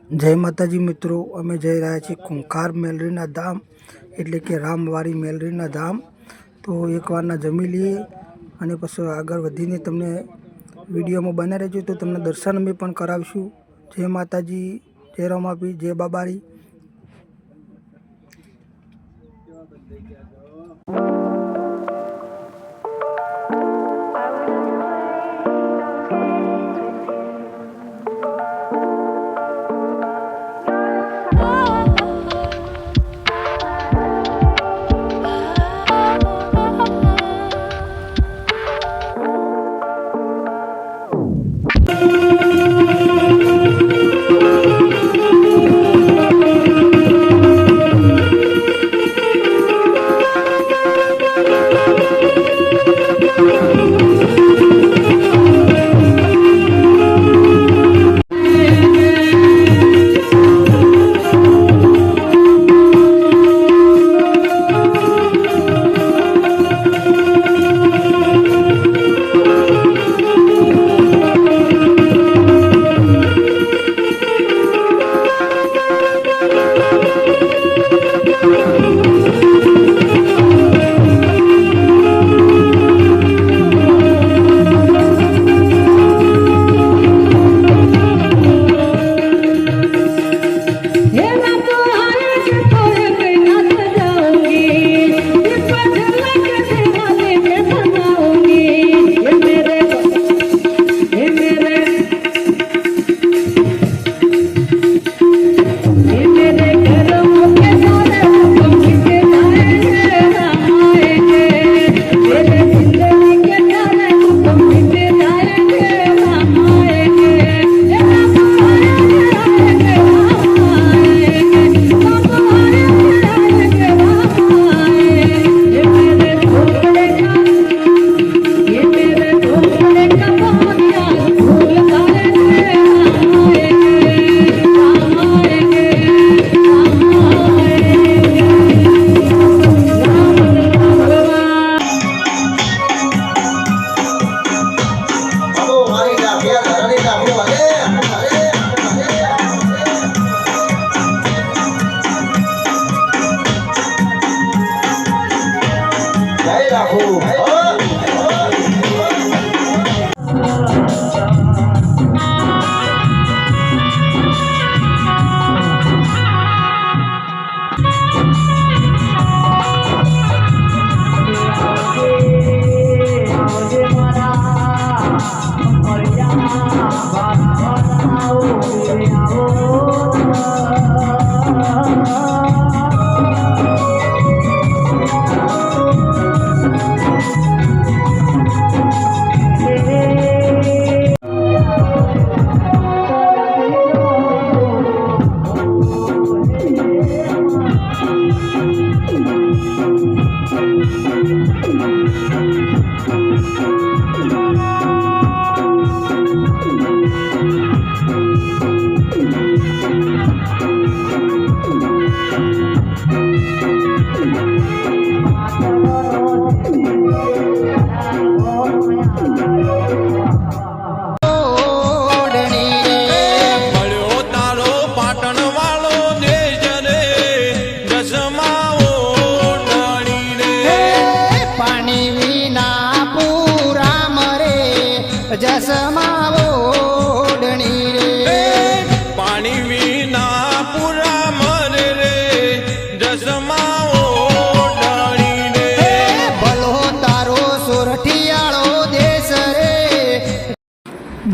जय माताजी मित्रों, अमे जई रह्या छीए खूंखार मेलरीना धाम एटले के रामवाड़ी मेलरीना धाम। तो एक वारना जमी लीए अने पछी आगळ वधीने तमने विडियोमां बने रहेजो तो तमने दर्शन अमे पण करावशुं। जय माताजी, जय रमापी, जय बाबारी।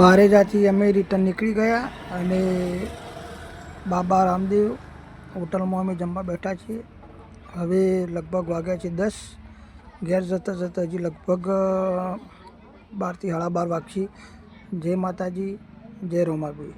बारेजाथी अमे रिटर्न निकली गया अने बाबा रामदेव होटल में अमे जमवा बैठा छे। हवे लगभग वाग्या छे 10। घेर जता जता हजी लगभग 12 થી 12:30 वागशे। जय माताजी, जय रमापी।